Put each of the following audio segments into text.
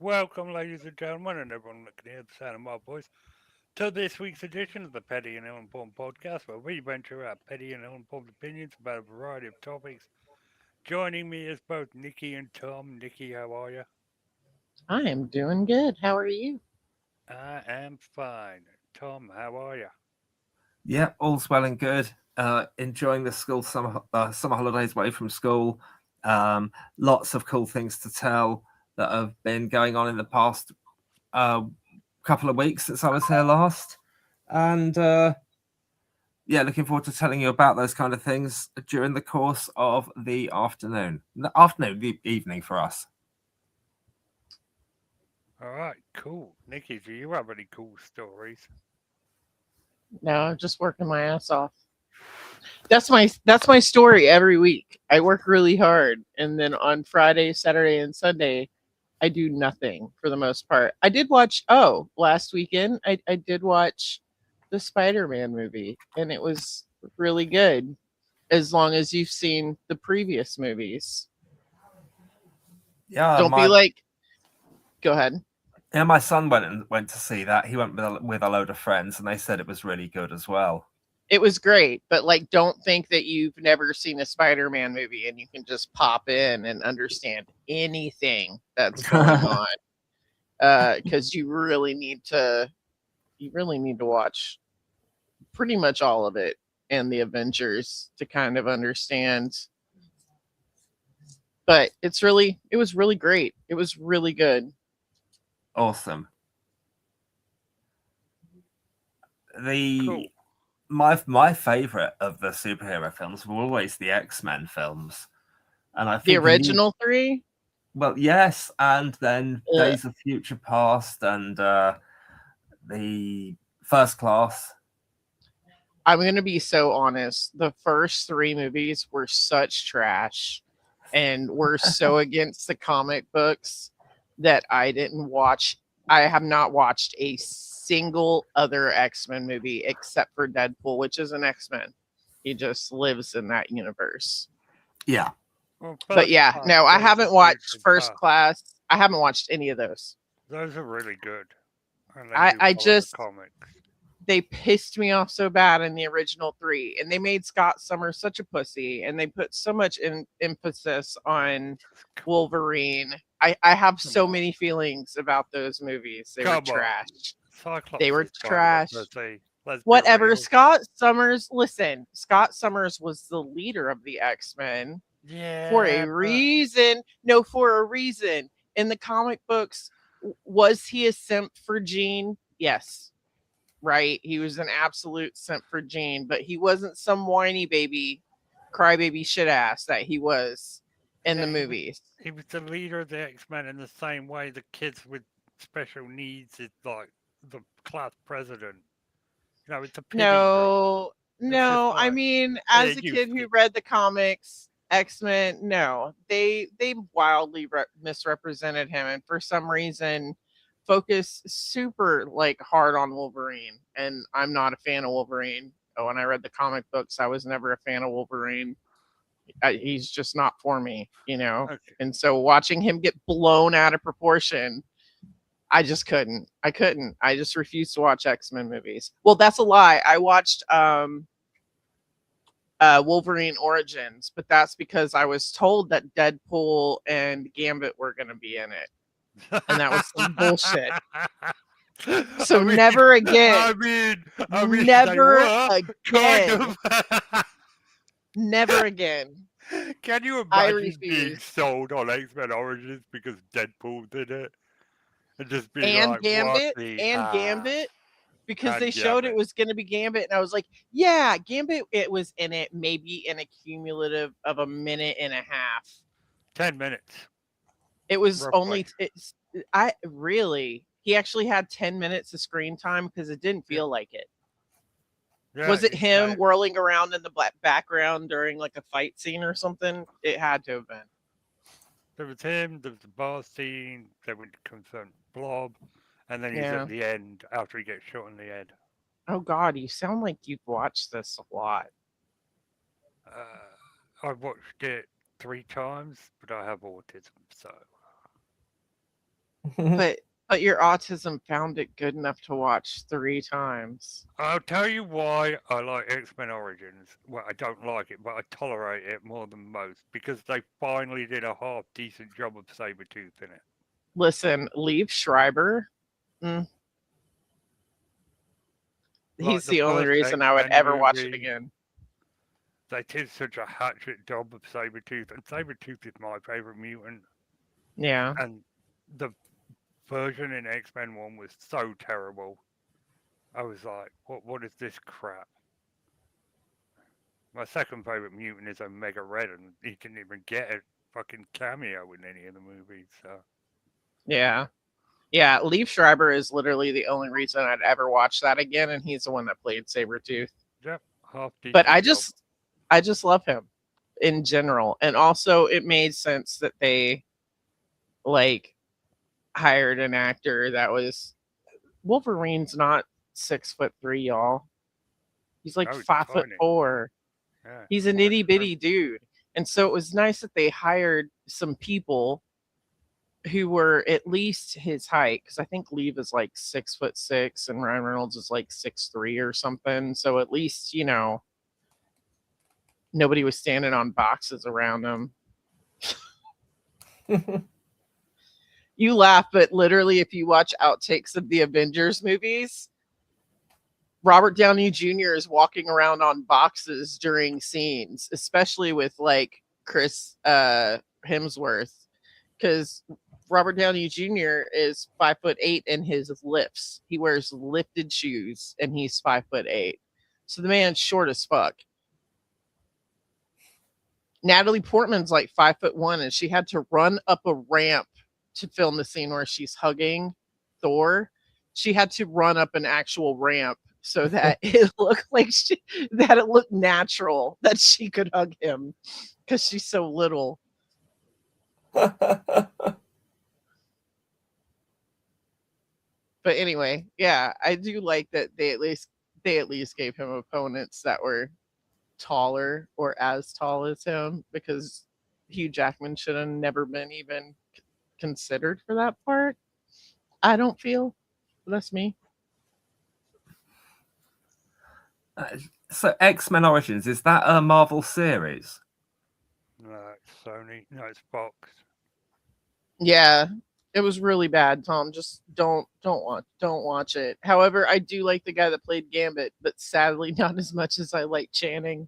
Welcome, ladies and gentlemen, and everyone that can hear the sound of my voice, to this week's edition of the Petty and Ill-Informed Podcast, where we venture our petty and ill-informed opinions about a variety of topics. Joining me is both Nikki and Tom. Nikki, how are you? I am doing good. How are you? I am fine. Tom, how are you? Yeah, all's well and good. Enjoying the summer holidays away from school. Lots of cool things to tell that have been going on in the past uh, couple of weeks since I was here last, and yeah, looking forward to telling you about those kind of things during the course of the evening for us. All right, cool. Nikki, do you have any cool stories? No, I'm just working my ass off. That's my story every week. I work really hard, and then on Friday, Saturday, and Sunday, I do nothing for the most part. I did watch. Last weekend I did watch the Spider-Man movie, and it was really good. As long as you've seen the previous movies, Yeah, don't be my like. Go ahead. yeah, my son went to see that. He went with a load of friends, and they said it was really good as well. It was great, but like, don't think that you've never seen a Spider-Man movie and you can just pop in and understand anything that's going on. Because you really need to watch pretty much all of it and the Avengers to kind of understand. But it was really great. It was really good. Awesome. The Cool. my favorite of the superhero films were always the X-Men films, and I The think original three. well, yes, and then uh, Days of Future Past and the First Class. I'm gonna be so honest. The first three movies were such trash and were so against the comic books that I didn't watch. I have not watched a single other X-Men movie except for Deadpool, which is an X-Men. He just lives in that universe. Yeah, Well, But first yeah, class, no, I Days of haven't watched Future First Past. Class. I haven't watched any of those. Those are really good, and they I do I follow the just comics. they pissed me off so bad in the original three, and they made Scott Summers such a pussy, and they put so much emphasis on Cool. Wolverine. I have Come so on. many feelings about those movies. They were Come on. trash. They Cyclops were is kind of a trash. pussy. Let's be Whatever. real. Scott Summers, listen, Scott Summers was the leader of the X-Men for a Yeah, but reason. No, for a reason. In the comic books, was he a simp for Jean? Yes, right? He was an absolute simp for Jean, but he wasn't some whiny baby, crybaby shit ass that he was in the yeah, movies. he was the leader of the X Men in the same way the kids with special needs is like the class president. You know, it's a pity group. No, It's just no. I like, mean, yeah, as a you kid who skip. read the comics, X Men, no, they wildly misrepresented him, and for some reason, focus super like hard on Wolverine. And I'm not a fan of Wolverine. When I read the comic books, I was never a fan of Wolverine. He's just not for me, you know. Okay. And so watching him get blown out of proportion, I just couldn't. I couldn't. I just refused to watch X-Men movies. Well, that's a lie. I watched Wolverine Origins, but that's because I was told that Deadpool and Gambit were going to be in it, and that was some bullshit. So I mean, never again. I mean, they Never were kind again. of. Never again. Can you I imagine being refuse. sold on X Men Origins because Deadpool did it, and just being And like, "What Gambit the and Gambit because they and showed it Gambit? was going to be Gambit, and I was like, yeah, Gambit. It was in it maybe in a cumulative of a minute and a half. 10 minutes, It was roughly." only I really he actually had 10 minutes of screen time because it didn't Yeah, feel like it. yeah. Was it It's him like whirling around in the black background during like a fight scene or something? It had to have been. there was him. There was the bar scene. Then we confront Blob, and then he's at Yeah. the end after he gets shot in the head. Oh God, you sound like you've watched this a lot. I've watched it 3 times, but I have autism, so but your autism found it good enough to watch 3 times. I'll tell you why I like X-Men Origins. Well, I don't like it, but I tolerate it more than most because they finally did a half decent job of Sabretooth in it. Listen, Liev Schreiber, Like he's the the only first reason I would X-Men ever watch it movie, again. they did such a hatchet job of Sabretooth, and Sabretooth is my favorite mutant. Yeah. And the version in X-Men 1 was so terrible. I was like, what is this crap? My second favorite mutant is Omega Red, and he didn't even get a fucking cameo in any of the movies. So Yeah. Yeah, Liev Schreiber is literally the only reason I'd ever watch that again, and he's the one that played Sabretooth. yep, half decent But I job. just love him in general. And also it made sense that they like hired an actor that was Wolverine's not 6'3", y'all. He's like No, he's 5'4". Yeah, He's a that's nitty true. bitty dude. And so it was nice that they hired some people who were at least his height, because I think Liev is like 6'6" and Ryan Reynolds is like 6'3" or something. So at least, you know, nobody was standing on boxes around him. You laugh, but literally, if you watch outtakes of the Avengers movies, Robert Downey Jr. is walking around on boxes during scenes, especially with like Chris Hemsworth, because Robert Downey Jr. is 5'8" in his lifts. He wears lifted shoes and he's 5'8". So the man's short as fuck. Natalie Portman's like 5'1" and she had to run up a ramp to film the scene where she's hugging Thor. She had to run up an actual ramp so that it looked like that it looked natural that she could hug him because she's so little. But anyway, yeah, I do like that they at least gave him opponents that were taller or as tall as him, because Hugh Jackman should have never been even considered for that part. I don't feel. That's me. So X-Men Origins, is that a Marvel series? No, it's Sony. No, it's Fox. Yeah, it was really bad, Tom. Just don't watch it. However, I do like the guy that played Gambit, but sadly not as much as I like Channing.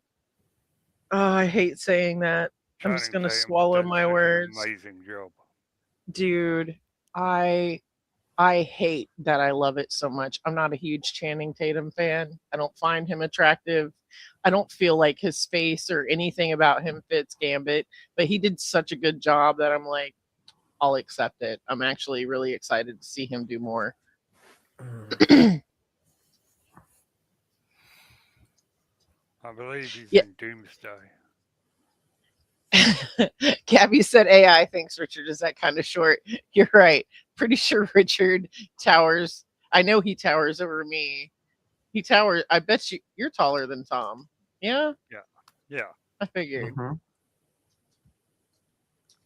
Oh, I hate saying that. I'm just Channing gonna Tatum swallow did my such an words. Amazing job. Dude, I hate that I love it so much. I'm not a huge Channing Tatum fan. I don't find him attractive. I don't feel like his face or anything about him fits Gambit, but he did such a good job that I'm like, I'll accept it. I'm actually really excited to see him do more. I believe he's Yeah. in Doomsday. Gabby said AI. Thanks, Richard. Is that kind of short? You're right. Pretty sure Richard towers. I know he towers over me. He towers. I bet you're taller than Tom. Yeah, Yeah. I figured. Mhm.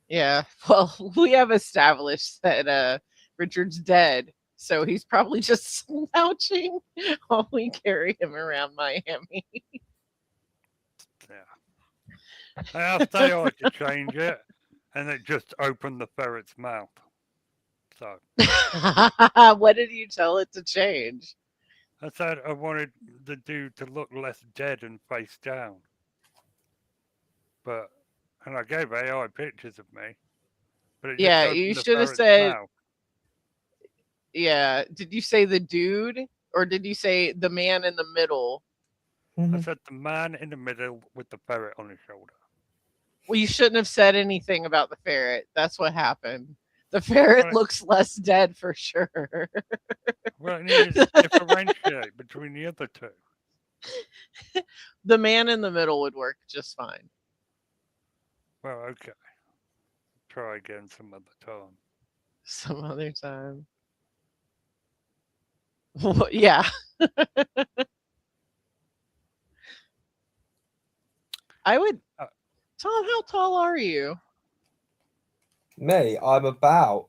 Yeah. Well, we have established that Richard's dead, so he's probably just slouching while we carry him around Miami. Yeah. I asked AI to change it, and it just opened the ferret's mouth. So What did you tell it to change? I said I wanted the dude to look less dead and face down. And I gave AI pictures of me. But it Yeah, just you opened the should have ferret's said. mouth. Yeah. Did you say the dude or did you say the man in the middle? I said the man in the middle with the ferret on his shoulder. Well, you shouldn't have said anything about the ferret. That's what happened. The ferret Right. looks less dead for sure. Well, it needed to differentiate between the other two. The man in the middle would work just fine. Well, okay. Try again some other time. Some other time. Well, yeah. I would. Tom, how tall are you? Me, I'm about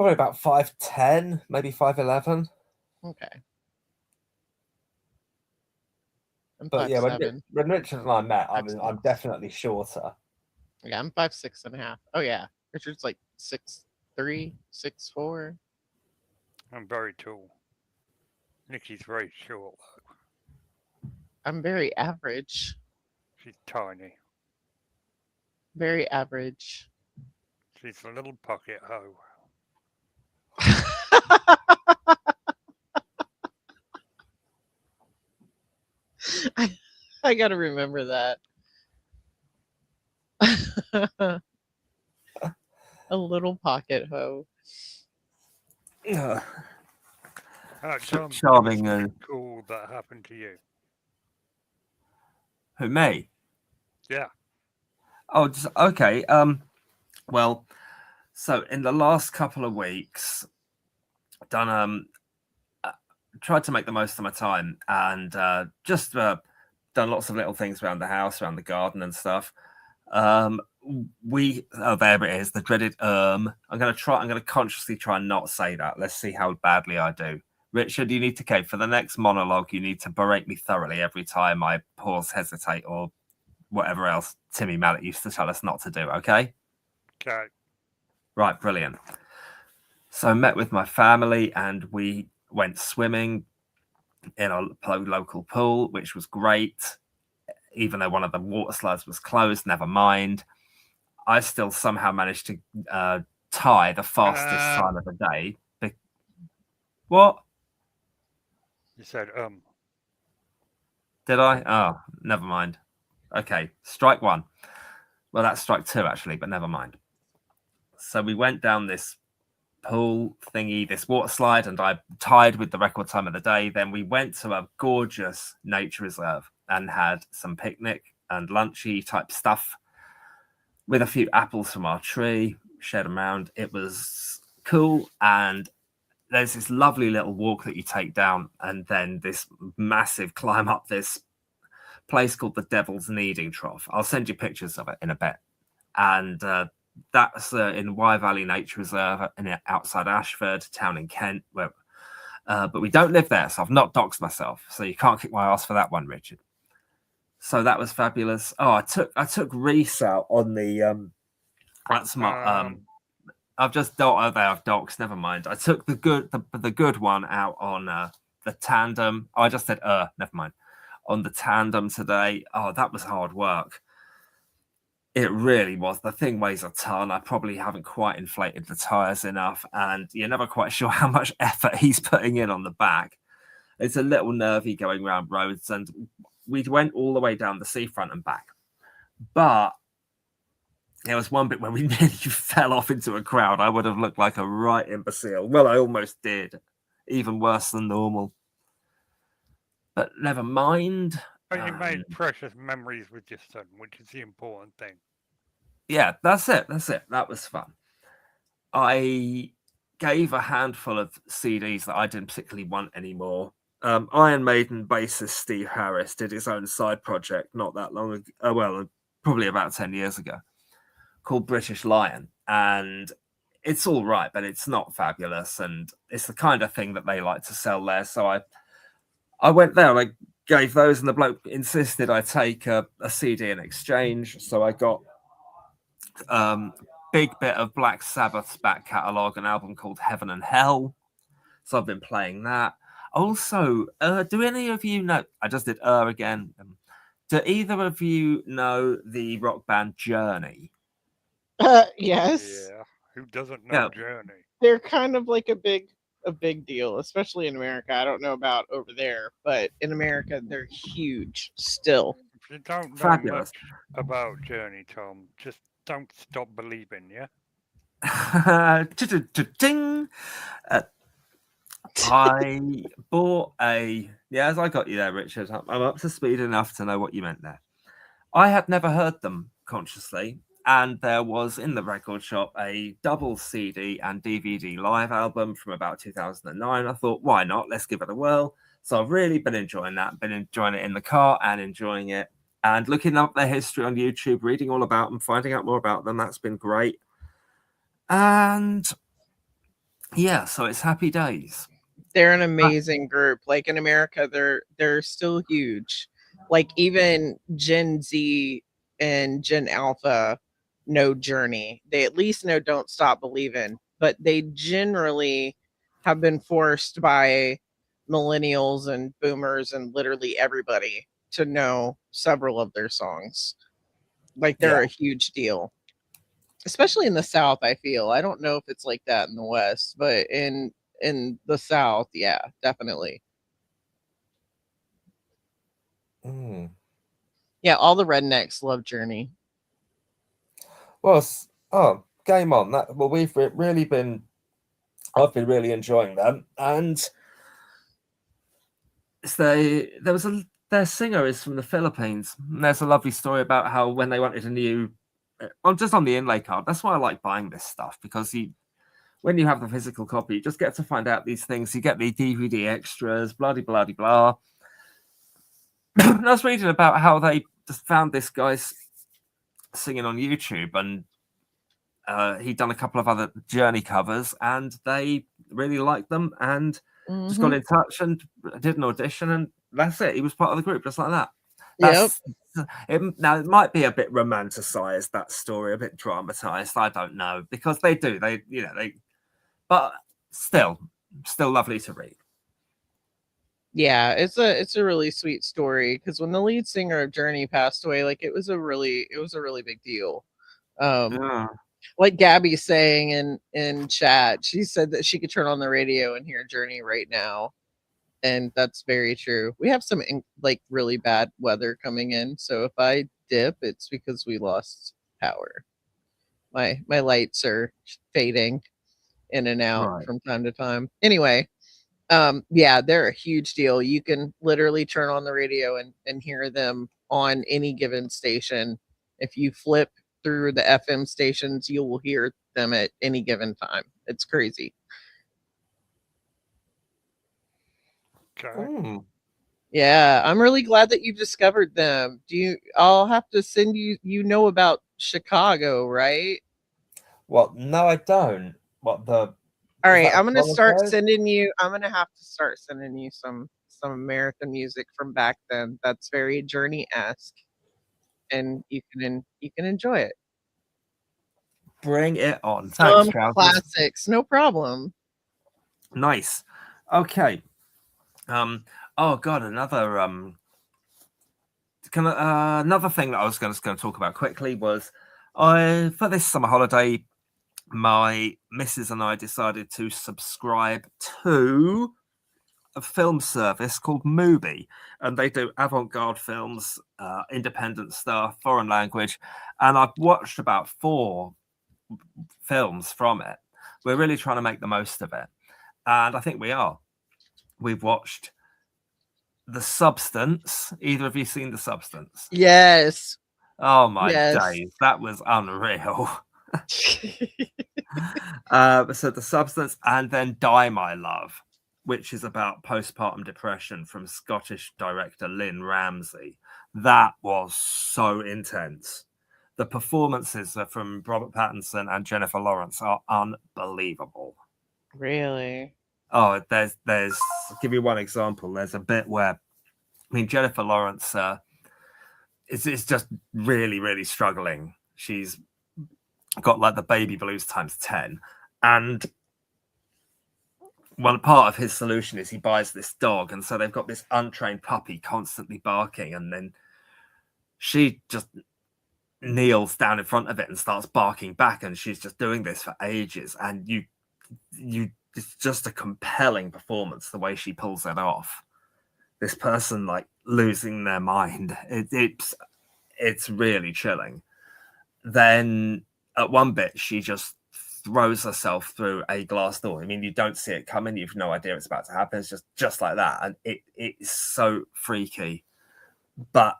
Probably about 5'10", maybe 5'11". Okay. I'm But yeah, when, 5'7". when Richard and I met, I'm 5'6". definitely shorter. Yeah, I'm 5'6.5". Oh yeah, Richard's like 6'3", 6'4". I'm very tall. Nikki's very short. I'm very average. She's tiny. Very average. She's a little pocket hoe. I gotta remember that. A little pocket hoe. Yeah. Tom, Charming. cool that happened to you. Who, me? Yeah. Oh, just okay. Well, so in the last couple of weeks, done tried to make the most of my time and just done lots of little things around the house, around the garden and stuff. There it is, the dreaded I'm gonna consciously try and not say that. Let's see how badly I do. Richard, you need to for the next monologue, you need to berate me thoroughly every time I pause, hesitate, or whatever else Timmy Mallet used to tell us not to do, okay? Okay. Right, brilliant. So I met with my family and we went swimming in a local pool, which was great. Even though one of the water slides was closed, never mind. I still somehow managed to tie the fastest time of the day. What? You said, Did I? Oh, never mind. Okay, strike one. Well, that's strike two, actually, but never mind. So we went down this pool thingy, this water slide, and I tied with the record time of the day. Then we went to a gorgeous nature reserve and had some picnic and lunchy type stuff with a few apples from our tree, shared them around. It was cool. And there's this lovely little walk that you take down, and then this massive climb up this place called the Devil's Kneading Trough. I'll send you pictures of it in a bit. And that's in Wye Valley Nature Reserve outside Ashford, town in Kent. But we don't live there, so I've not doxed myself. So you can't kick my ass for that one, Richard. So that was fabulous. Oh, I took Reese out on the that's my I've just I've doxed. Never mind. I took the good one out on the tandem. Oh, I just said never mind. On the tandem today. Oh, that was hard work. It really was. The thing weighs a ton. I probably haven't quite inflated the tires enough, and you're never quite sure how much effort he's putting in on the back. It's a little nervy going around roads, and we went all the way down the seafront and back. But there was one bit where we nearly fell off into a crowd. I would have looked like a right imbecile. Well, I almost did. Even worse than normal. But never mind. But you made precious memories with your son, which is the important thing. Yeah, that's it. That was fun. I gave a handful of CDs that I didn't particularly want anymore. Iron Maiden bassist Steve Harris did his own side project not that long ago. Probably about 10 years ago, called British Lion. And it's all right, but it's not fabulous. And it's the kind of thing that they like to sell there. So I went there and I gave those, and the bloke insisted I take a CD in exchange. So I got big bit of Black Sabbath's back catalogue, an album called Heaven and Hell. So I've been playing that. Also, do any of you know? I just did again. Do either of you know the rock band Journey? Yes. Yeah. Who doesn't know Journey? They're kind of like a big deal, especially in America. I don't know about over there, but in America, they're huge still. If you don't know much about Journey, Tom, just don't stop believing, yeah? I bought as I got you there, Richard. I'm up to speed enough to know what you meant there. I had never heard them consciously, and there was in the record shop a double CD and DVD live album from about 2009. I thought, why not? Let's give it a whirl. So I've really been enjoying that. Been enjoying it in the car and enjoying it, and looking up their history on YouTube, reading all about them, finding out more about them. That's been great. And Yeah, so it's happy days. They're an amazing group. Like in America, they're still huge. Like even Gen Z and Gen Alpha know Journey. They at least know Don't Stop Believin', but they generally have been forced by millennials and boomers and literally everybody to know several of their songs. Like they're Yeah. a huge deal. Especially in the South, I feel. I don't know if it's like that in the West, but in the South, yeah, definitely. Mm. Yeah, all the rednecks love Journey. Well, game on that. Well, really been. I've been really enjoying them, and their singer is from the Philippines. And there's a lovely story about how when they wanted a new, I'm just on the inlay card. That's why I like buying this stuff, because when you have the physical copy, you just get to find out these things. You get the DVD extras, blah blah blah blah. I was reading about how they just found this guy singing on YouTube, and he'd done a couple of other Journey covers, and they really liked them, and just got in touch and did an audition, and that's it. He was part of the group, just like that. Yep. Now it might be a bit romanticized, that story, a bit dramatized. I don't know, because they, but still lovely to read. Yeah, it's a really sweet story because when the lead singer of Journey passed away, like it was a really big deal. Yeah. Like Gabby saying in chat, she said that she could turn on the radio and hear Journey right now, and that's very true. We have some like really bad weather coming in, so if I dip, it's because we lost power. My lights are fading in and out Right. from time to time. Anyway, yeah, they're a huge deal. You can literally turn on the radio and hear them on any given station. If you flip through the FM stations, you will hear them at any given time. It's crazy. Okay. Yeah, I'm really glad that you discovered them. I'll have to send you know about Chicago, right? Well, no, I don't. All Is right, that a I'm gonna song of start theirs? sending you. I'm gonna have to start sending you some American music from back then. That's very Journey esque, and you can enjoy it. Bring it on. Thanks, Some Trousers. classics, no problem. Nice. Okay. Oh God, another thing that I was going to talk about quickly was, for this summer holiday, my missus and I decided to subscribe to a film service called Mubi, and they do avant-garde films, independent stuff, foreign language, and I've watched about 4 films from it. We're really trying to make the most of it, and I think we are. We've watched The Substance. Either of you seen The Substance? Yes. Oh my Yes. days, that was unreal. So The Substance, and then Die My Love, which is about postpartum depression from Scottish director Lynn Ramsay. That was so intense. The performances from Robert Pattinson and Jennifer Lawrence are unbelievable. Really? Oh, there's I'll give you one example. There's a bit where, I mean, Jennifer Lawrence is just really struggling. She's got like the baby blues times 10, and one part of his solution is he buys this dog, and so they've got this untrained puppy constantly barking, and then she just kneels down in front of it and starts barking back, and she's just doing this for ages, and you it's just a compelling performance the way she pulls it off. This person like losing their mind, it's really chilling. Then at one bit she just throws herself through a glass door. I mean, you don't see it coming, you've no idea it's about to happen. It's just like that, and it's so freaky. But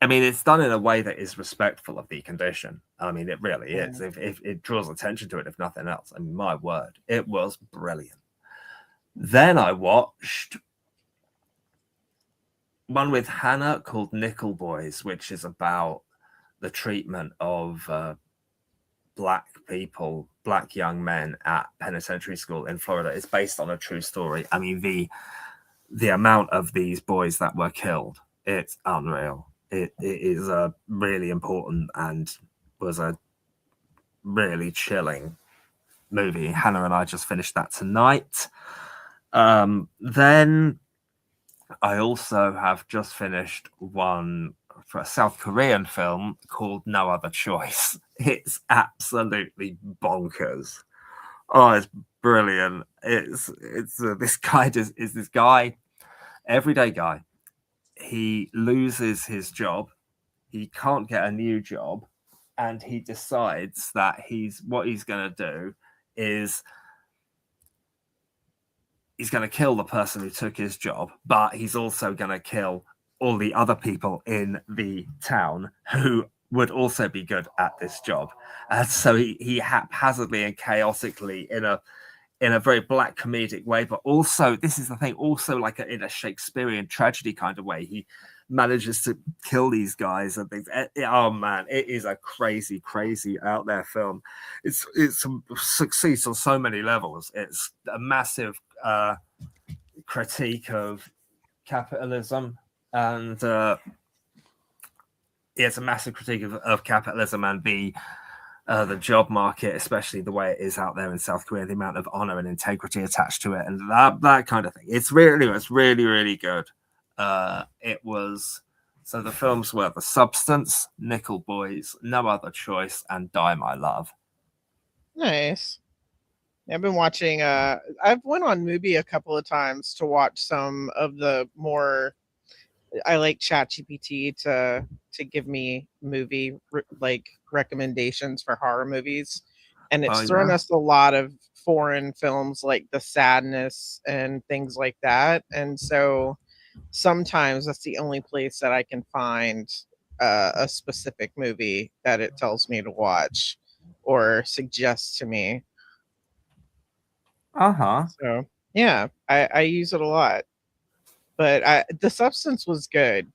I mean, it's done in a way that is respectful of the condition. I mean, it really is. If it draws attention to it, if nothing else. I mean, my word, it was brilliant. Then I watched one with Hannah called Nickel Boys, which is about the treatment of Black people, black young men at penitentiary school in Florida. It's based on a true story. I mean, the amount of these boys that were killed, it's unreal. It is a really important and was a really chilling movie. Hannah and I just finished that tonight. Then I also have just finished one for a South Korean film called No Other Choice. It's absolutely bonkers. Oh, it's brilliant. It's this guy is this guy, everyday guy. He loses his job. He can't get a new job, and he decides that what he's going to do is he's going to kill the person who took his job, but he's also going to kill all the other people in the town who would also be good at this job. And so he haphazardly and chaotically in a very black comedic way, but also, this is the thing, also like in a Shakespearean tragedy kind of way, he manages to kill these guys and things. Oh man, it is a crazy out there film. It succeeds on so many levels. It's a massive critique of capitalism, and it's a massive critique of capitalism and the job market, especially the way it is out there in South Korea, the amount of honor and integrity attached to it, and that kind of thing. It's really good. It was, so the films were The Substance, Nickel Boys, No Other Choice, and Die My Love. Nice. I've been watching. I've went on Mubi a couple of times to watch some of the more. I like ChatGPT to give me movie recommendations for horror movies, and it's thrown us a lot of foreign films like The Sadness and things like that. And so sometimes that's the only place that I can find a specific movie that it tells me to watch or suggests to me. So yeah, I use it a lot. But The Substance was good.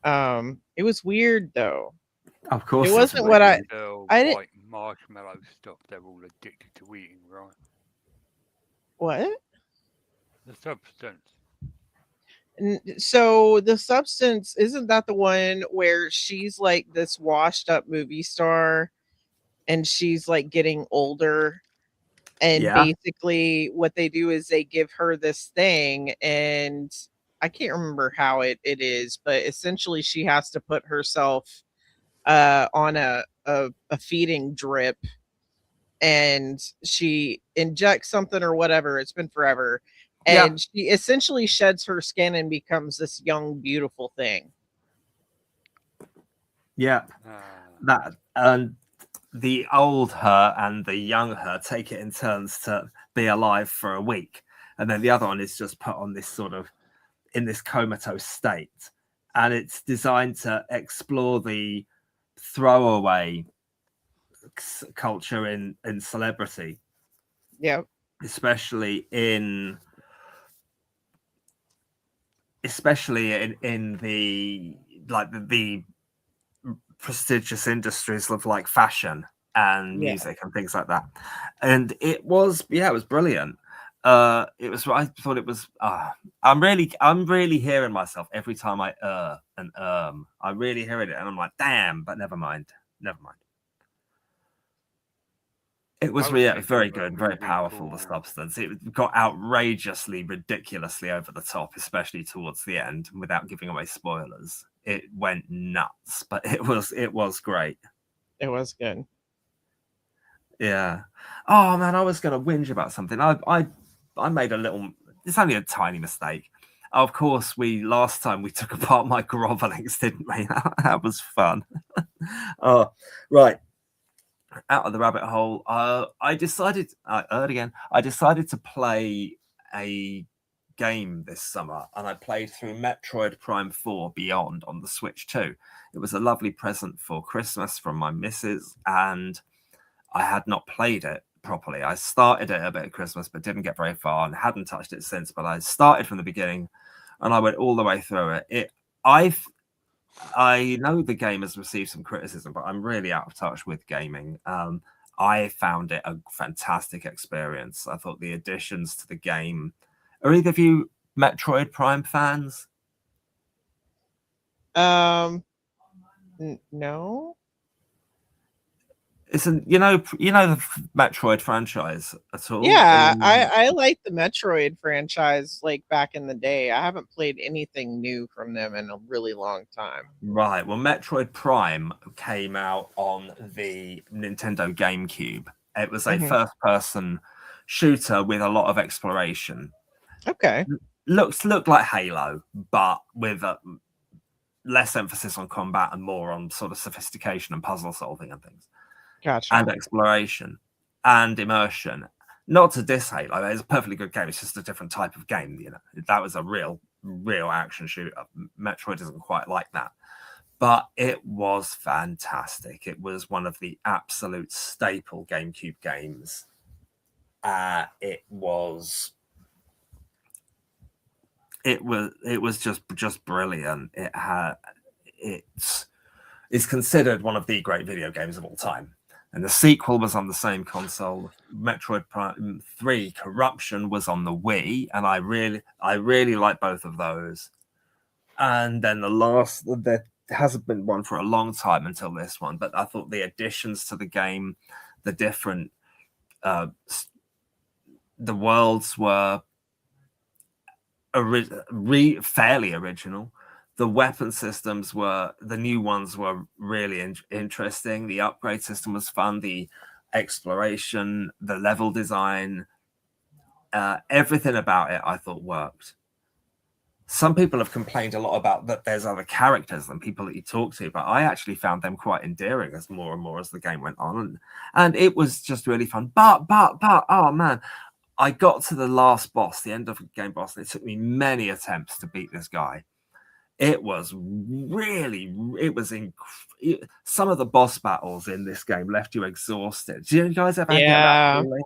It was weird though. Of course, it wasn't what I didn't. White marshmallow stuff they're all addicted to eating, right? What? The Substance. So The Substance, isn't that the one where she's like this washed up movie star and she's like getting older, and basically what they do is they give her this thing, and I can't remember how it is, but essentially she has to put herself on a feeding drip, and she injects something or whatever. It's been forever. And she essentially sheds her skin and becomes this young, beautiful thing. Yeah. That, and the old her and the young her take it in turns to be alive for a week. And then the other one is just put on this sort of, in this comatose state. And it's designed to explore the throwaway culture in celebrity. Yeah. Especially in the the prestigious industries of like fashion and music and things like that. And it was brilliant. I thought it was I'm really hearing myself every time I I'm really hearing it, and I'm like, damn, but never mind. It was really very good, very powerful, The Substance. It got outrageously, ridiculously over the top, especially towards the end, without giving away spoilers. It went nuts, but it was great. It was good. Yeah. Oh man, I was gonna whinge about something. I made a little, it's only a tiny mistake. Of course, last time we took apart my grovelings, didn't we? That was fun. Oh, right. Out of the rabbit hole, I decided to play a game this summer, and I played through Metroid Prime 4 Beyond on the Switch 2. It was a lovely present for Christmas from my missus, and I had not played it properly. I started it a bit at Christmas, but didn't get very far and hadn't touched it since. But I started from the beginning, and I went all the way through it. I know the game has received some criticism, but I'm really out of touch with gaming. I found it a fantastic experience. I thought the additions to the game. Are either of you Metroid Prime fans? No. Isn't you know the Metroid franchise at all? Yeah, I like the Metroid franchise like back in the day. I haven't played anything new from them in a really long time. Right. Well, Metroid Prime came out on the Nintendo GameCube. It was a Mhm. first-person shooter with a lot of exploration. Okay. Looked like Halo, but with less emphasis on combat and more on sort of sophistication and puzzle solving and things, Gotcha. and exploration and immersion. Not to diss Halo, it's a perfectly good game. It's just a different type of game. You know, that was a real action shooter. Metroid isn't quite like that, but it was fantastic. It was one of the absolute staple GameCube games. It was just brilliant. It's considered one of the great video games of all time. And the sequel was on the same console. Metroid Prime 3 Corruption was on the Wii, and I really like both of those. And then there hasn't been one for a long time until this one, but I thought the additions to the game, the different the worlds were fairly original. The weapon systems the new ones were really interesting. The upgrade system was fun. The exploration, the level design, everything about it I thought worked. Some people have complained a lot about that there's other characters than people that you talk to, but I actually found them quite endearing as more and more as the game went on. And it was just really fun. But, oh man, I got to the last boss, the end of the game boss, and it took me many attempts to beat this guy. It was some of the boss battles in this game left you exhausted. Do you guys ever get that feeling?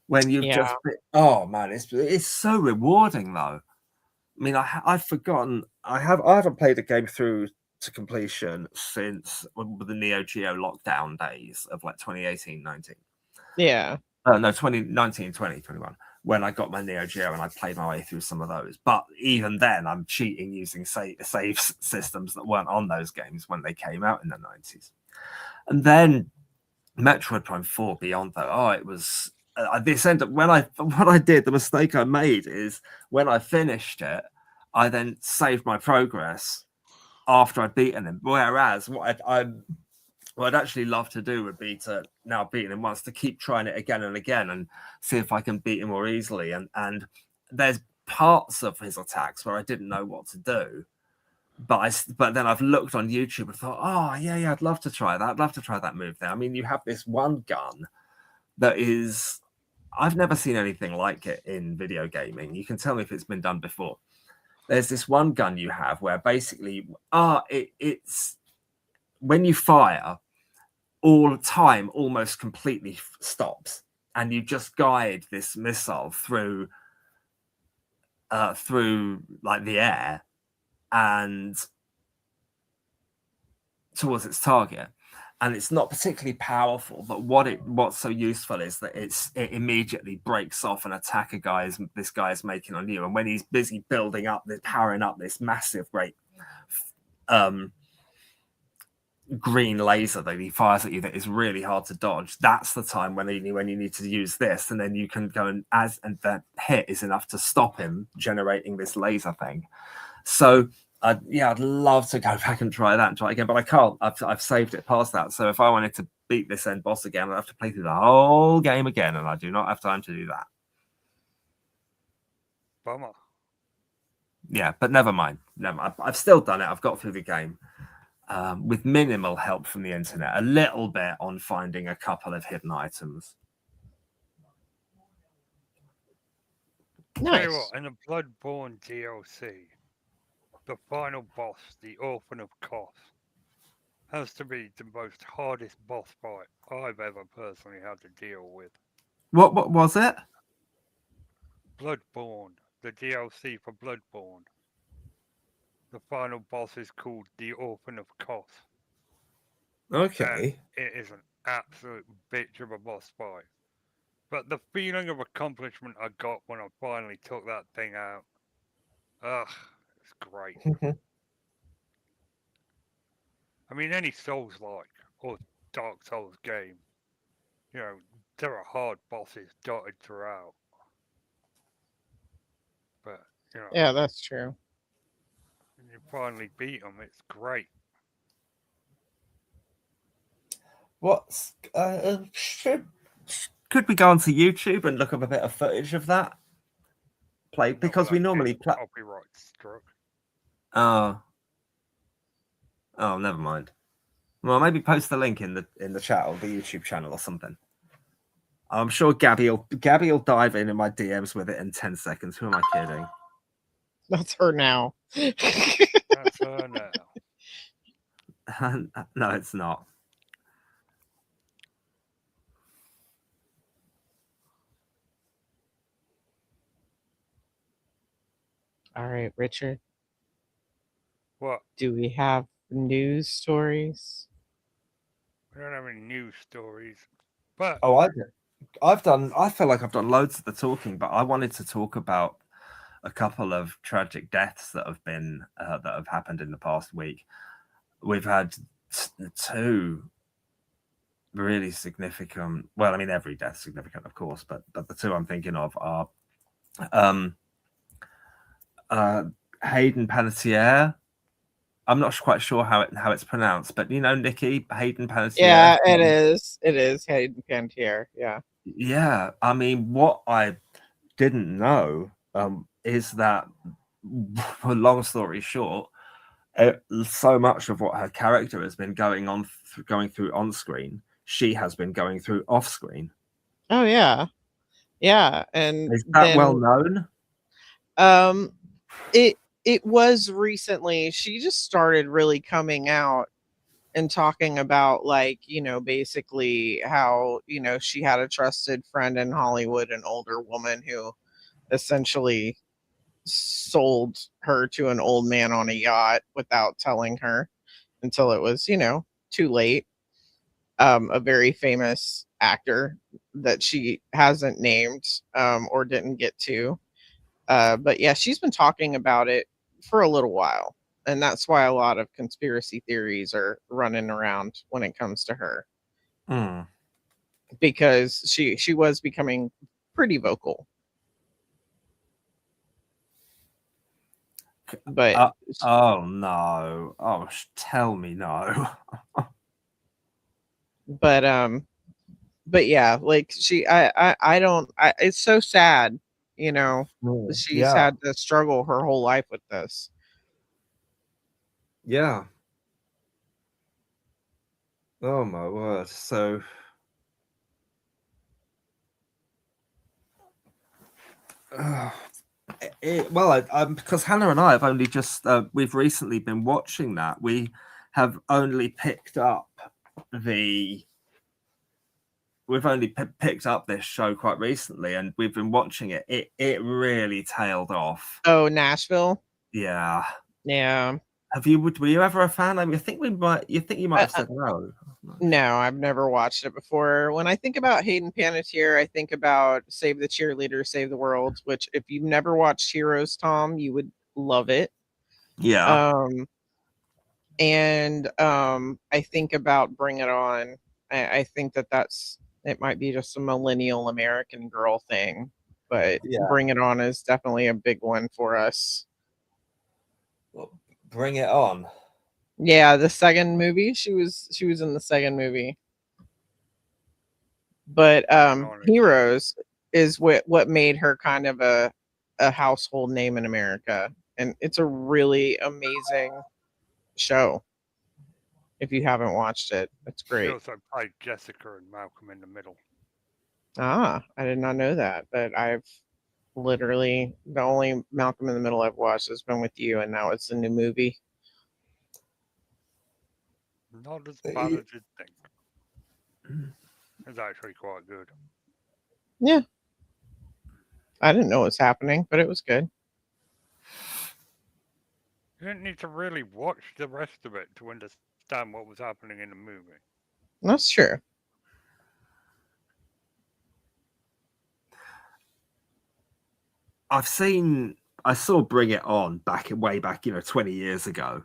When you've just oh man, it's so rewarding though. I mean, I've forgotten. I haven't played a game through to completion since the Neo Geo lockdown days of like 2018, 19. Yeah. No, 2019, 2021, when I got my Neo Geo and I played my way through some of those. But even then, I'm cheating using save systems that weren't on those games when they came out in the 90s. And then Metroid Prime 4 Beyond, though, oh, it was this end up the mistake I made is when I finished it, I then saved my progress after I'd beaten him. Whereas what I'd actually love to do would be to, now beating him once, to keep trying it again and again and see if I can beat him more easily. And there's parts of his attacks where I didn't know what to do. But then I've looked on YouTube and thought, oh, yeah, I'd love to try that. I'd love to try that move there. I mean, you have this one gun that is, I've never seen anything like it in video gaming. You can tell me if it's been done before. There's this one gun you have where basically, it's when you fire, all time almost completely stops, and you just guide this missile through like the air and towards its target. And it's not particularly powerful, but what's so useful is that it immediately breaks off an attack this guy is making on you. And when he's busy powering up this massive great green laser that he fires at you that is really hard to dodge, that's the time when you need to use this, and then you can go and that hit is enough to stop him generating this laser thing. So I'd love to go back and try that and try it again, but I can't. I've saved it past that. So if I wanted to beat this end boss again, I'd have to play through the whole game again, and I do not have time to do that. Bummer. Yeah, but never mind. I've still done it. I've got through the game with minimal help from the internet, a little bit on finding a couple of hidden items. Nice. Tell you what, in the Bloodborne DLC, the final boss, the Orphan of Koth, has to be the most hardest boss fight I've ever personally had to deal with. What was it? Bloodborne, the DLC for Bloodborne. The final boss is called the Orphan of Koth. Okay. And it is an absolute bitch of a boss fight. But the feeling of accomplishment I got when I finally took that thing out, ugh, it's great. I mean, any Souls-like or Dark Souls game, you know, there are hard bosses dotted throughout. But, you know, Yeah, that's true. when you finally beat them, it's great. What's could we go onto YouTube and look up a bit of footage of that play? Not Because we without normally getting play. copyright struck. Oh, never mind. Well, maybe post the link in the chat or the YouTube channel or something. I'm sure Gabby will dive in my DMs with it in 10 seconds. Who am I kidding? That's her now. That's her now. No, it's not. All right, Richard. What? Do we have news stories? We don't have any news stories. But Oh, I feel like I've done loads of the talking, but I wanted to talk about a couple of tragic deaths that have been that have happened in the past week. We've had two really significant. Well, I mean, every death significant, of course, but the two I'm thinking of are Hayden Panettiere. I'm not quite sure how it's pronounced, but you know, Nikki, Hayden Panettiere. Yeah, it is. It is Hayden Panettiere. Yeah. Yeah, I mean, what I didn't know is that, long story short, so much of what her character has been going through on screen, she has been going through off screen. Oh yeah, yeah, and Is that well known? It was recently. She just started really coming out and talking about, like, you know, basically how, you know, she had a trusted friend in Hollywood, an older woman who essentially sold her to an old man on a yacht without telling her until it was, you know, too late. A very famous actor that she hasn't named or didn't get to. But yeah, she's been talking about it for a little while. And that's why a lot of conspiracy theories are running around when it comes to her. Because she was becoming pretty vocal. But oh no. Oh, tell me no. But yeah, like I don't, it's so sad, you know. She's had to struggle her whole life with this. Yeah. Oh my word. So because Hannah and I have only just we've recently been watching that. We have only picked up this show quite recently, and we've been watching it. It really tailed off. Oh, Nashville. Yeah. Were you ever a fan? I mean, you think you might have said no. No, I've never watched it before. When I think about Hayden Panettiere, I think about Save the Cheerleader, Save the World, which if you've never watched Heroes, Tom, you would love it. Yeah. I think about Bring It On. I think it might be just a millennial American girl thing, but Bring It On is definitely a big one for us. Well, Bring It On. Yeah, the second movie. She was in the second movie. But Heroes is what made her kind of a household name in America. And it's a really amazing show. If you haven't watched it, it's great. She also played Jessica and Malcolm in the Middle. Ah, I did not know that, but I've literally, the only Malcolm in the Middle I've watched has been with you, and now it's a new movie. Not as bad as you'd think. It's actually quite good. Yeah. I didn't know what was happening, but it was good. You didn't need to really watch the rest of it to understand what was happening in the movie. That's true. I saw Bring It On way back, 20 years ago.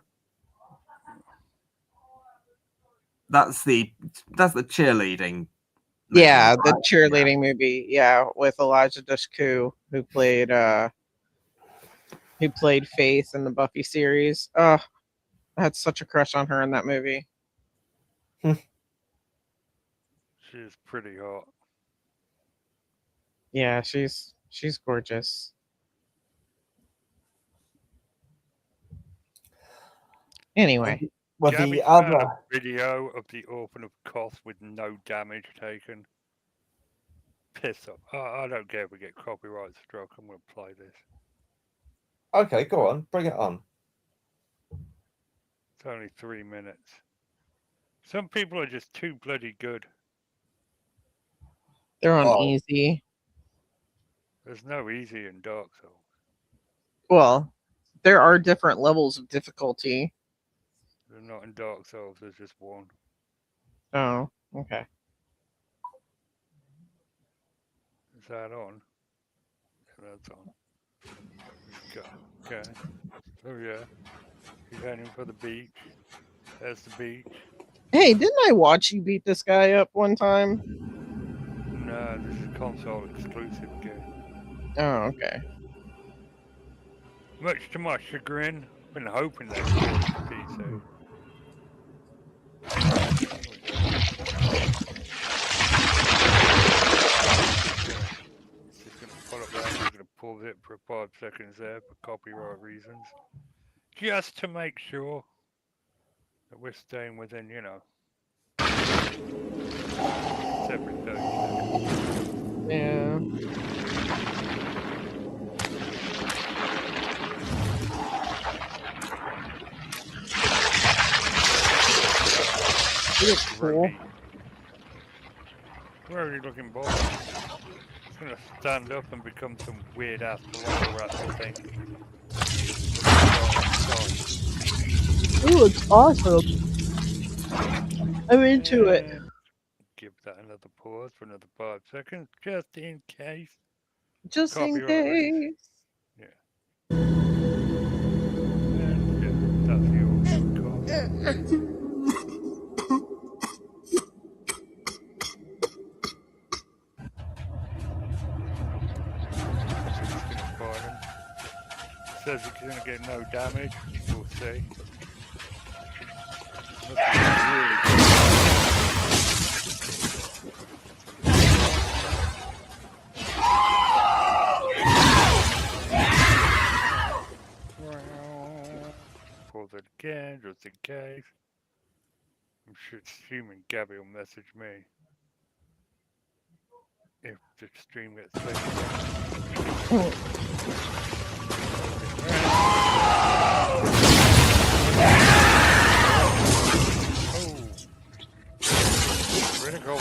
That's the cheerleading. Yeah, movie, the right? cheerleading movie. Yeah, with Elijah Dushku, who played Faith in the Buffy series. I had such a crush on her in that movie. She's pretty hot. Yeah, she's gorgeous. Anyway, Well, Gabby the found other a video of the Orphan of Koth with no damage taken. Piss off. I don't care if we get copyright struck. I'm going to play this. Okay, go on, bring it on. It's only 3 minutes. Some people are just too bloody good. they're on Oh. easy. There's no easy in Dark Souls. Well, there are different levels of difficulty. They're not in Dark Souls. There's just one. Oh, okay. Is that on? Yeah, that's on. Okay. Oh yeah. He's heading for the beach. There's the beach. Hey, didn't I watch you beat this guy up one time? No, this is console exclusive game. Oh, okay. Much to my chagrin, I've been hoping they'd port it to PC. It's just gonna pull up there, I'm just gonna pause it for 5 seconds there for copyright reasons. Just to make sure that we're staying within, separate 30 seconds. Yeah. He looks cool. Where are you looking, boy? It's gonna stand up and become some weird ass velociraptor thing. Ooh, it's awesome. I'm into it. And give that another pause for another 5 seconds, just in case. Just in Copyright reasons. case. And yeah, that's the audio call. Says it's going to get no damage. We'll see. Looks really good. Pause it again, just in case. I'm assuming Gabby will message me if the stream gets finished. Critical.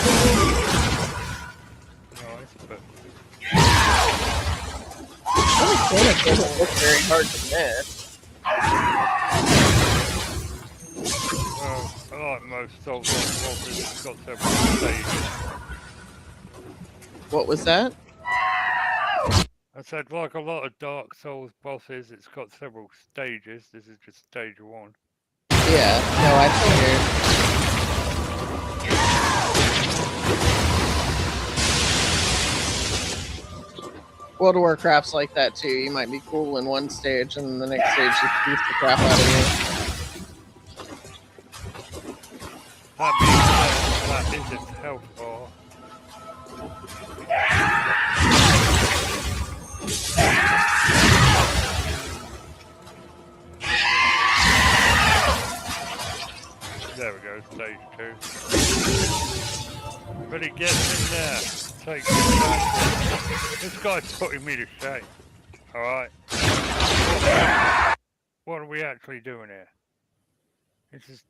Nice, but It doesn't look very hard to miss. I like most Souls bosses, it's got several stages. What was that? I said, like a lot of Dark Souls bosses, it's got several stages. This is just stage 1. Yeah, no, I figured. World of Warcraft's like that too. You might be cool in one stage, and then the next stage just beats the crap out of you. That is its health bar. There we go, stage 2. But he gets in there. Takes it back. This guy's putting me to shame. Alright. What are we actually doing here? This is...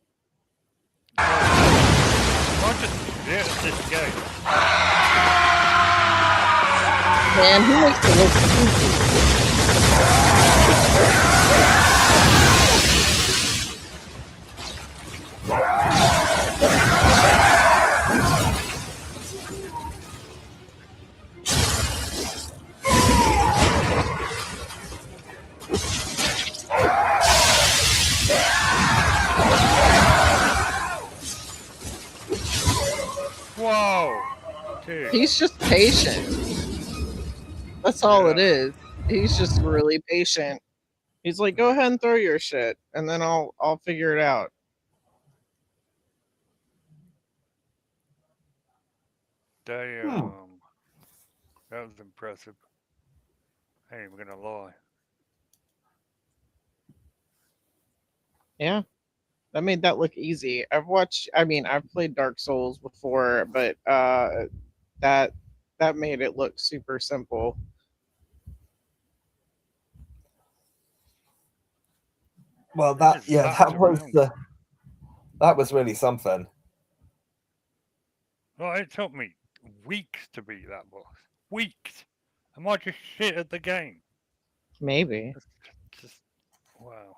I'm just shit at this game. Man, who makes it look easy? He's just patient. That's all it Yeah. is. He's just really patient. He's like, go ahead and throw your shit, and then I'll figure it out. Damn. That was impressive. I ain't even gonna lie. Yeah, that made that look easy. I've played Dark Souls before, but that made it look super simple. Well, Just lapped around. that was really something. Well, it took me weeks to beat that boss. Weeks. I might just shit at the game. Maybe. Just wow.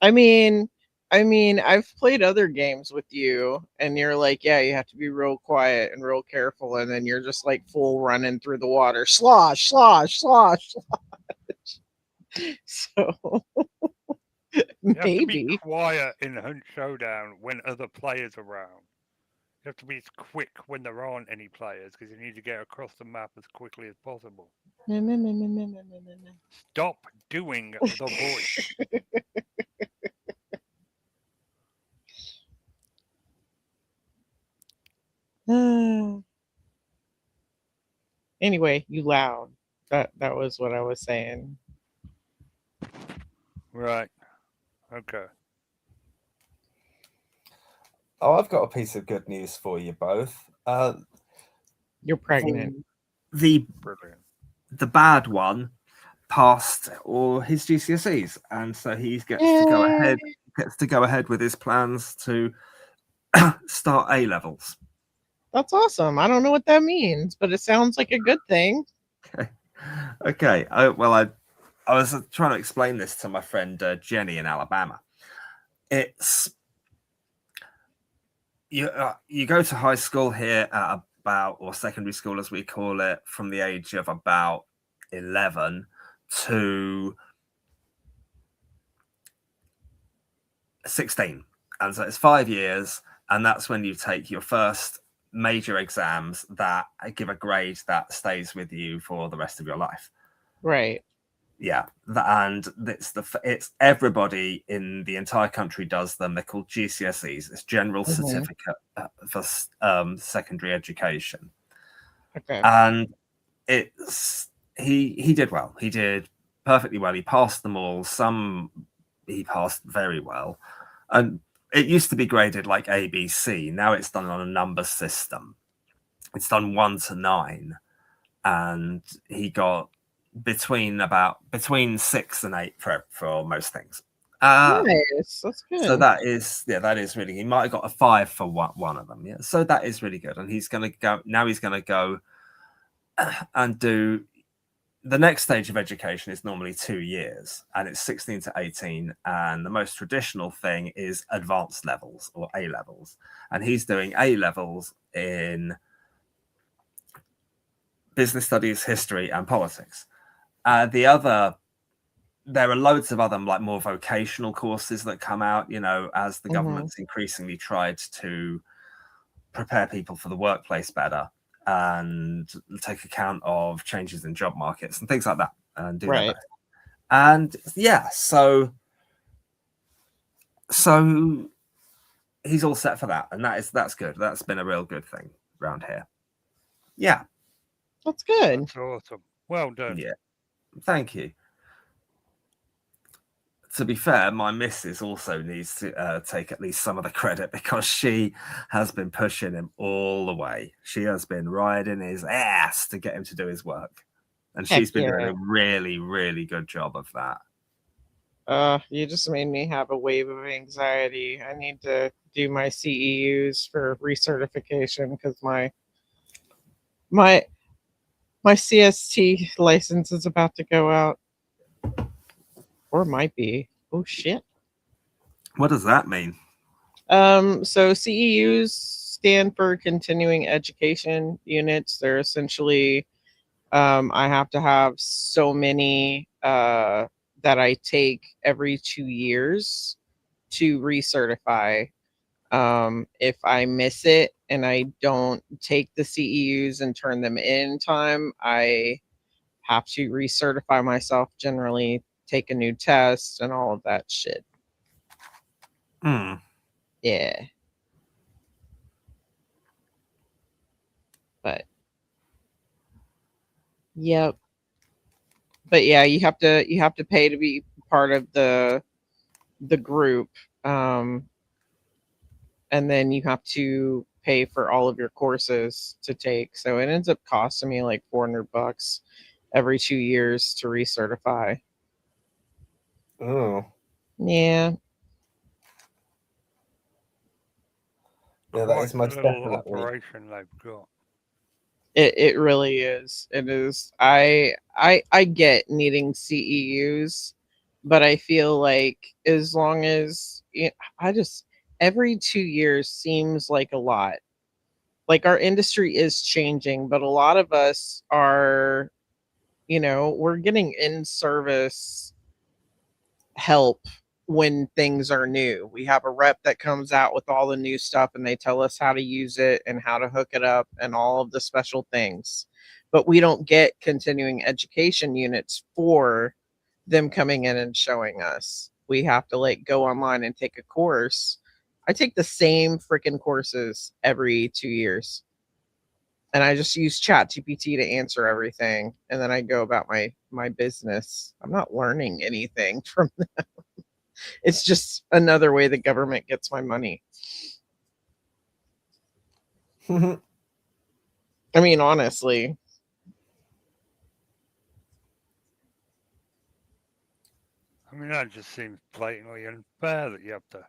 I mean, I've played other games with you, and you're like, yeah, you have to be real quiet and real careful, and then you're just like full running through the water, slosh, slosh, slosh, slosh. So You have to be maybe. quiet in Hunt Showdown when other players are around. You have to be quick when there aren't any players because you need to get across the map as quickly as possible. Stop doing the voice. Anyway, you loud. That was what I was saying. Right. Okay. Oh, I've got a piece of good news for you both. You're pregnant. The Brilliant. the bad one passed all his GCSEs, and so he gets to go ahead with his plans to start A levels. That's awesome. I don't know what that means, but it sounds like a good thing. Okay. I was trying to explain this to my friend Jenny in Alabama. It's you go to high school here at about, or secondary school as we call it, from the age of about 11 to 16, and so it's 5 years, and that's when you take your first major exams that give a grade that stays with you for the rest of your life. Right. Yeah, and it's everybody in the entire country does them. They're called GCSEs. It's General Certificate for Secondary Education. Okay. And it's he did well. He did perfectly well. He passed them all. Some he passed very well, and it used to be graded like ABC. Now it's done on a number system. It's done 1 to 9, and he got between 6 and 8 for most things. Nice. That's good. So that is really. He might have got a 5 for one of them. Yeah, so that is really good. And he's going to go now. He's going to go and do the next stage of education is normally 2 years, and it's 16 to 18. And the most traditional thing is advanced levels or A levels, and he's doing A levels in business studies, history, and politics. There are loads of other like more vocational courses that come out, as the government's increasingly tried to prepare people for the workplace better and take account of changes in job markets and things like that, and do that. And yeah, so he's all set for that, and that's good. That's been a real good thing around here. Yeah, that's good. That's awesome. Well done. Yeah, thank you. To be fair, my missus also needs to take at least some of the credit, because she has been pushing him all the way. She has been riding his ass to get him to do his work. And she's been doing a really, really good job of that. You just made me have a wave of anxiety. I need to do my CEUs for recertification, because my CST license is about to go out. Or might be. Oh shit. What does that mean? So CEUs stand for continuing education units. They're essentially I have to have so many that I take every 2 years to recertify. If I miss it and I don't take the CEUs and turn them in time, I have to recertify myself, generally take a new test and all of that shit. Hmm. Yeah. But yep. But yeah, you have to pay to be part of the group. And then you have to pay for all of your courses to take. So it ends up costing me like $400 every 2 years to recertify. Oh. Yeah. Yeah, that Quite is a most little definitely. operation they've got. It really is. It is. I get needing CEUs, but I feel like as long as I just every 2 years seems like a lot. Like our industry is changing, but a lot of us are, we're getting in service help when things are new. We have a rep that comes out with all the new stuff and they tell us how to use it and how to hook it up and all of the special things. But we don't get continuing education units for them coming in and showing us. We have to like go online and take a course. I take the same freaking courses every 2 years. And I just use ChatGPT to answer everything, and then I go about my business. I'm not learning anything from them. It's just another way the government gets my money. I mean, honestly. I mean, that just seems blatantly unfair that you have to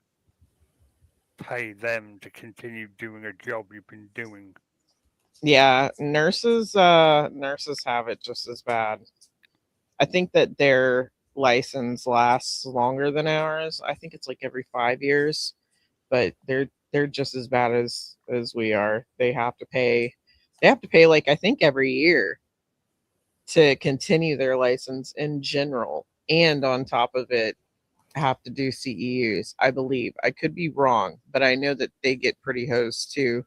pay them to continue doing a job you've been doing. Yeah, nurses have it just as bad. I think that their license lasts longer than ours. I think it's like every 5 years, but they're just as bad as we are. They have to pay like I think every year to continue their license in general, and on top of it have to do CEUs, I believe. I could be wrong, but I know that they get pretty hosed too.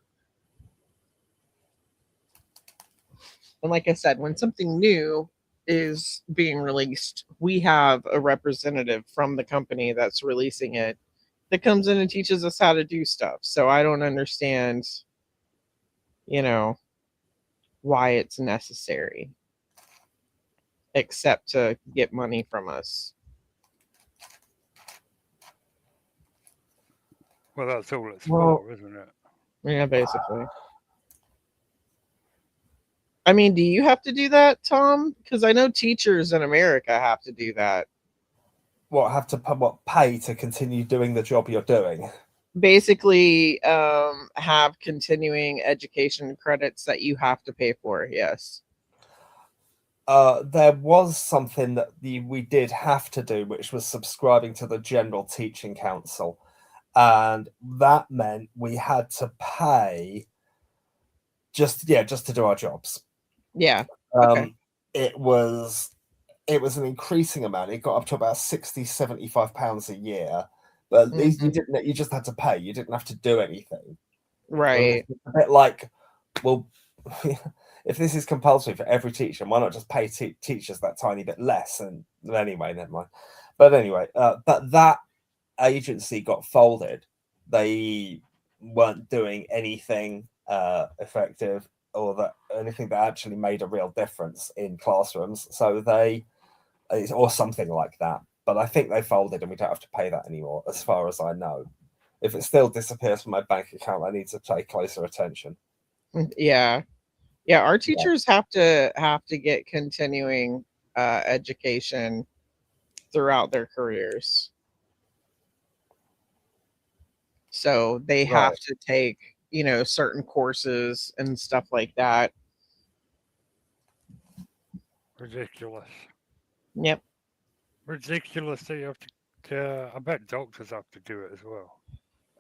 And like I said, when something new is being released, we have a representative from the company that's releasing it that comes in and teaches us how to do stuff. So I don't understand, you know, why it's necessary except to get money from us. Well, that's all it's Well, for, isn't it? Yeah, basically. I mean, do you have to do that, Tom? Because I know teachers in America have to do that. have to pay to continue doing the job you're doing? Basically, have continuing education credits that you have to pay for. Yes. There was something that we did have to do, which was subscribing to the General Teaching Council, and that meant we had to pay just to do our jobs. Yeah. Okay. It was an increasing amount. It got up to about 60-75 pounds a year, but at least you just had to pay. You didn't have to do anything. Right. It's a bit like, well, if this is compulsory for every teacher, why not just pay teachers that tiny bit less? And anyway, never mind. But anyway, but that agency got folded. They weren't doing anything effective or anything that actually made a real difference in classrooms. So or something like that. But I think they folded, and we don't have to pay that anymore, as far as I know. If it still disappears from my bank account, I need to pay closer attention. Yeah. Yeah. Our teachers have to get continuing education throughout their careers. So they have to take, certain courses and stuff like that. Ridiculous. Yep. Ridiculous that you have to. I bet doctors have to do it as well.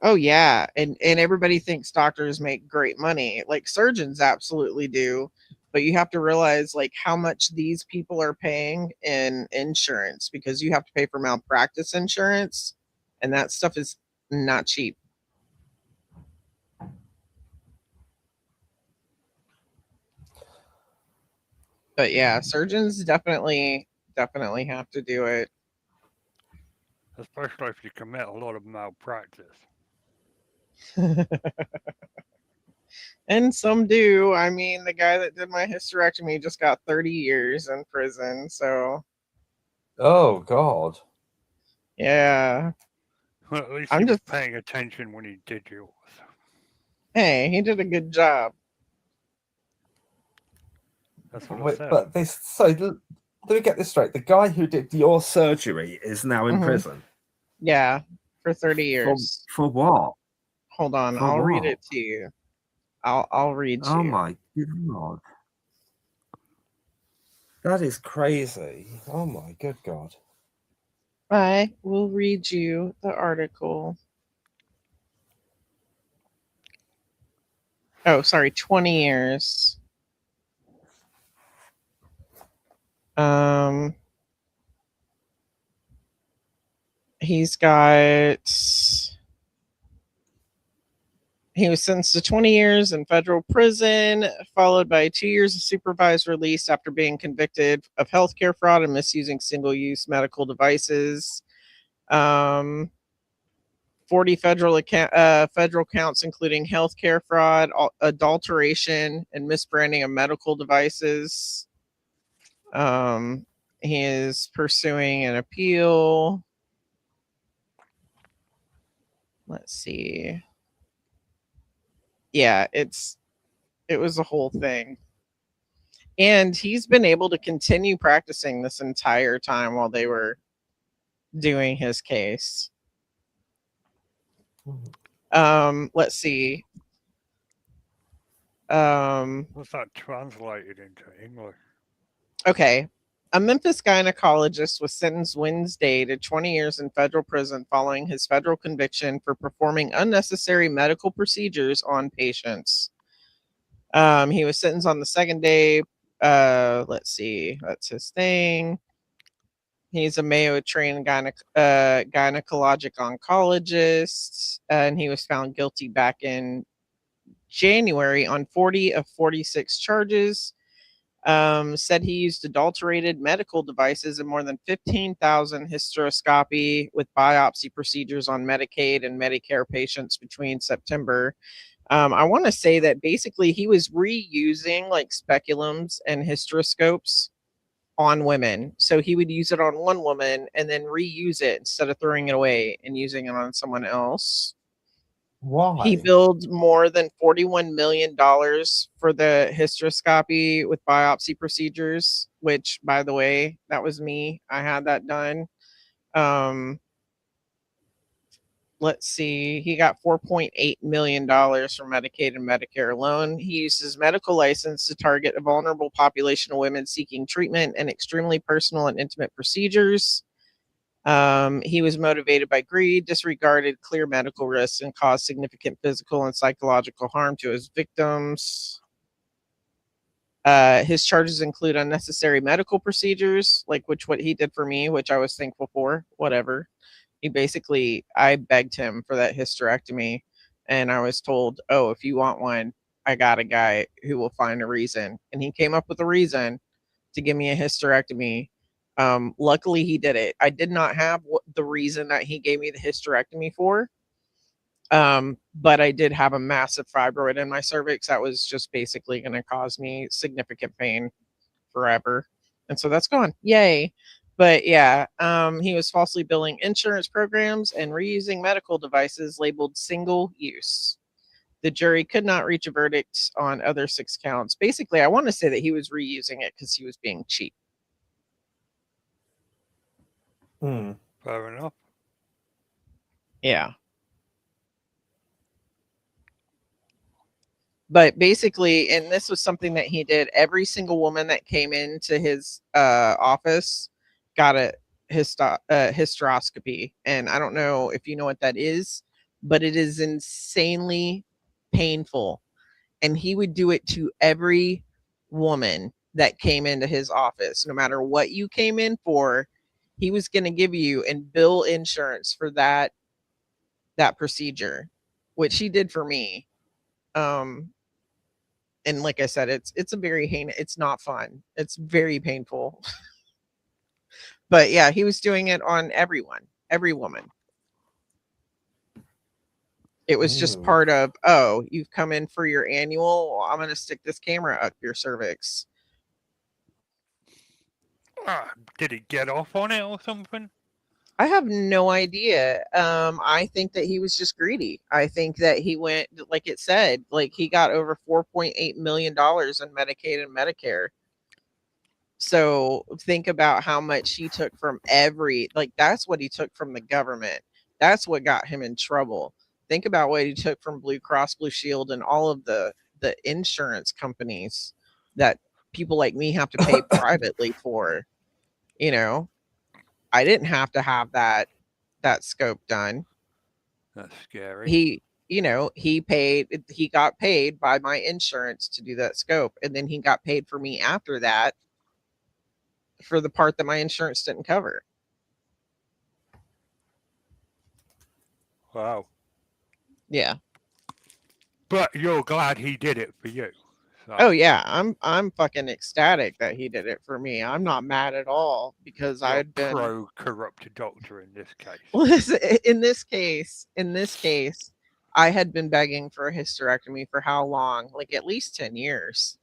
Oh yeah, and everybody thinks doctors make great money. Like surgeons absolutely do, but you have to realize like how much these people are paying in insurance, because you have to pay for malpractice insurance, and that stuff is not cheap. But yeah, surgeons definitely have to do it. especially if you commit a lot of malpractice. And some do. I mean, the guy that did my hysterectomy just got 30 years in prison. So Oh God. yeah, Well, at least he I'm was just paying attention when he did yours. hey, he did a good job. That's what I Wait, said. but this. So let me get this straight. The guy who did your surgery is now in Mhm. prison. Yeah, for 30 For years. what? Hold on, For I'll read what? it to you. I'll read to Oh you. my God. That is crazy. Oh my good God. I will read you the article. Oh, sorry, 20 years. Um, he's got. He was sentenced to 20 years in federal prison, followed by 2 years of supervised release after being convicted of healthcare fraud and misusing single-use medical devices. 40 federal counts, including healthcare fraud, adulteration, and misbranding of medical devices. He is pursuing an appeal. Let's see. Yeah, it was a whole thing. And he's been able to continue practicing this entire time while they were doing his case. Let's see. What's that translated into English? Okay. A Memphis gynecologist was sentenced Wednesday to 20 years in federal prison following his federal conviction for performing unnecessary medical procedures on patients. He was sentenced on the second day. Let's see. That's his thing. He's a Mayo trained gynecologic oncologist, and he was found guilty back in January on 40 of 46 charges. Said he used adulterated medical devices in more than 15,000 hysteroscopy with biopsy procedures on Medicaid and Medicare patients between September. I want to say that basically he was reusing like speculums and hysteroscopes on women. So he would use it on one woman and then reuse it instead of throwing it away and using it on someone else. Why? He billed more than $41 million for the hysteroscopy with biopsy procedures, which, by the way, that was me. I had that done. Let's see. He got $4.8 million from Medicaid and Medicare alone. He used his medical license to target a vulnerable population of women seeking treatment and extremely personal and intimate procedures. He was motivated by greed, disregarded clear medical risks, and caused significant physical and psychological harm to his victims. His charges include unnecessary medical procedures, like what he did for me, which I was thankful for. Whatever. I begged him for that hysterectomy, and I was told, "Oh, if you want one, I got a guy who will find a reason." And he came up with a reason to give me a hysterectomy. Luckily, he did it. I did not have the reason that he gave me the hysterectomy for, but I did have a massive fibroid in my cervix that was just basically going to cause me significant pain forever. And so that's gone. Yay. But yeah, he was falsely billing insurance programs and reusing medical devices labeled single use. The jury could not reach a verdict on other 6 counts. Basically, I want to say that he was reusing it because he was being cheap. Fair enough. Yeah. But basically, and this was something that he did, every single woman that came into his office got a hysteroscopy. And I don't know if you know what that is, but it is insanely painful. And he would do it to every woman that came into his office. No matter what you came in for, he was going to give you and bill insurance for that procedure, which he did for me. And like I said, it's a very heinous. It's not fun. It's very painful. But yeah, he was doing it on everyone, every woman. It was just Ooh. part of, oh, you've come in for your annual. Well, I'm going to stick this camera up your cervix. Did he get off on it or something? I have no idea. I think that he was just greedy. I think that he went, like it said, like he got over $4.8 million in Medicaid and Medicare. So think about how much he took from that's what he took from the government. That's what got him in trouble. Think about what he took from Blue Cross Blue Shield and all of the insurance companies that people like me have to pay privately for. You know, I didn't have to have that scope done. That's scary. He got paid by my insurance to do that scope, and then he got paid for me after that for the part that my insurance didn't cover. Wow. Yeah. But you're glad he did it for you. So. Oh yeah, I'm fucking ecstatic that he did it for me. I'm not mad at all because You're I'd been pro-corrupt doctor in this case. Listen, in this case, I had been begging for a hysterectomy for how long? Like at least 10 years.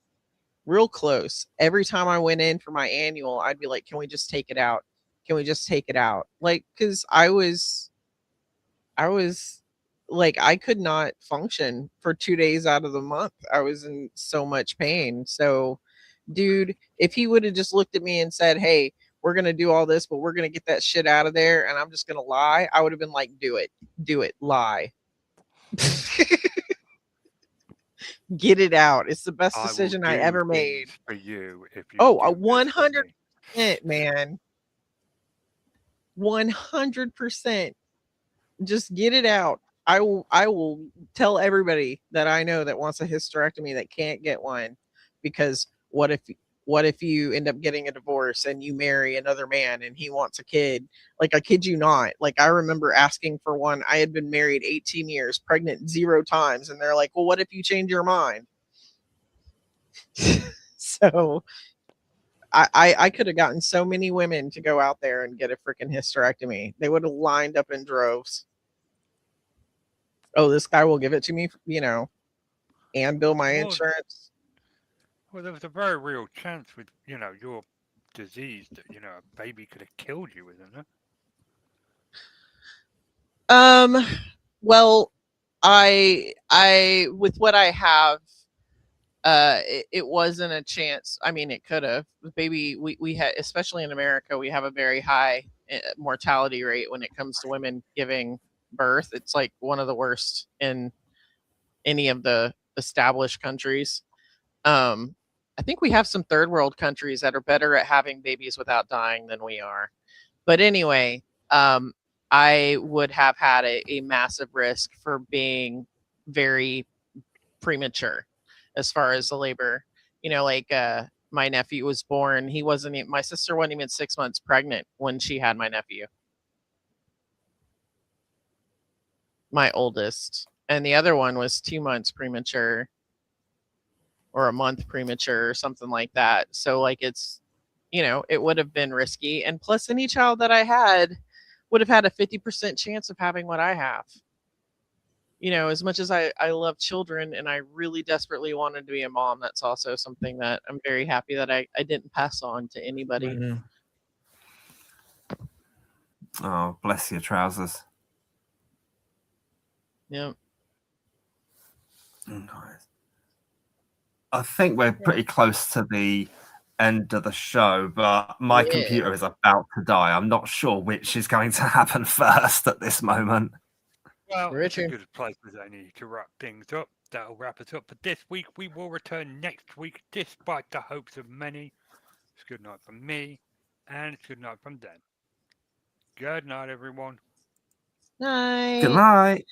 Real close. Every time I went in for my annual, I'd be like, "Can we just take it out? Can we just take it out?" Like cuz I was like I could not function for 2 days out of the month. I was in so much pain. So, dude, if he would have just looked at me and said, "Hey, we're going to do all this, but we're going to get that shit out of there and I'm just going to lie," I would have been like, "Do it. Do it. Lie." Get it out. It's the best decision I ever made. For you if you Oh, do this for 100%, man. 100%. Just get it out. I will tell everybody that I know that wants a hysterectomy that can't get one, because what if you end up getting a divorce and you marry another man and he wants a kid? Like, I kid you not. Like, I remember asking for one. I had been married 18 years, pregnant 0 times, and they're like, "Well, what if you change your mind?" So I could have gotten so many women to go out there and get a freaking hysterectomy. They would have lined up in droves. Oh, this guy will give it to me, and bill my insurance. Well, there was a very real chance with, your disease that, a baby could have killed you, isn't there? Well, I with what I have, it wasn't a chance. I mean, it could have. Baby, we had, especially in America, we have a very high mortality rate when it comes to women giving birth. It's like one of the worst in any of the established countries. I think we have some third world countries that are better at having babies without dying than we are. But anyway, I would have had a massive risk for being very premature as far as the labor. My nephew was born. My sister wasn't even 6 months pregnant when she had my nephew. My oldest. And the other one was 2 months premature, or a month premature, or something like that. So like it would have been risky. And plus, any child that I had would have had a 50% chance of having what I have. As much as I love children and I really desperately wanted to be a mom, that's also something that I'm very happy that I didn't pass on to anybody. Mm-hmm. Oh, bless your trousers. Yep. Nice. I think we're pretty close to the end of the show, but my computer is about to die. I'm not sure which is going to happen first at this moment. Well, it's a good place as any to wrap things up. That'll wrap us up for this week. We will return next week, despite the hopes of many. It's good night from me, and it's good night from them. Good night, everyone. Night. Good night.